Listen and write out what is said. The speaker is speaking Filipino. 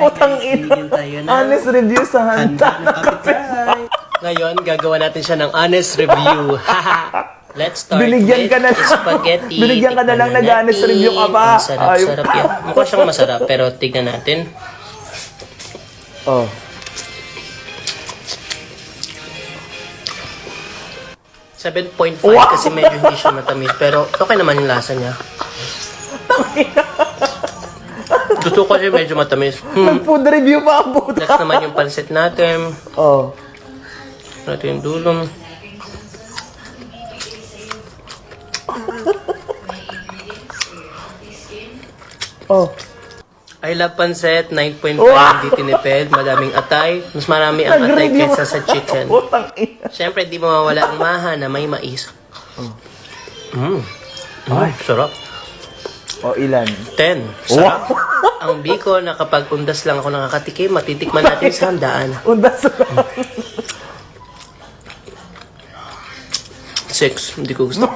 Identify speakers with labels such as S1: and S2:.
S1: Putang ina.
S2: Bigyan tayo ng
S1: Honest review sa handa ng
S2: kapitbahay. Ngayon, gagawa natin siya ng honest review. Let's start
S1: Binigyan
S2: with
S1: ka na lang.
S2: spaghetti.
S1: Binigyan ka na lang
S2: Tikman
S1: nag-honest
S2: natin.
S1: review ka pa.
S2: Ang sarap-sarap yan. Mukha siyang masarap, pero tignan natin.
S1: Oh.
S2: 7.5
S1: Wow!
S2: kasi medyo hindi siya matamis. Pero okay naman yung lasa niya. Gusto ko siya medyo matamis.
S1: Nag-food review pa ang puta.
S2: Next naman yung pansit natin.
S1: Oh.
S2: Natin yung dulong.
S1: Oh.
S2: I love pansit, 9.5,
S1: Wow!
S2: hindi tinipid, madaming atay. Mas marami ang atay
S1: Nag-review
S2: kaysa sa chicken.
S1: Putang ina.
S2: Siyempre, di mawawala ang maha na may mais.
S1: Ay.
S2: Sarap.
S1: Oh, ilan?
S2: 10. Sarap. Ang biko na kapag undas lang ako nakakatikim, matitikman natin sa handaan.
S1: Undas.
S2: 6. Hindi ko gusto.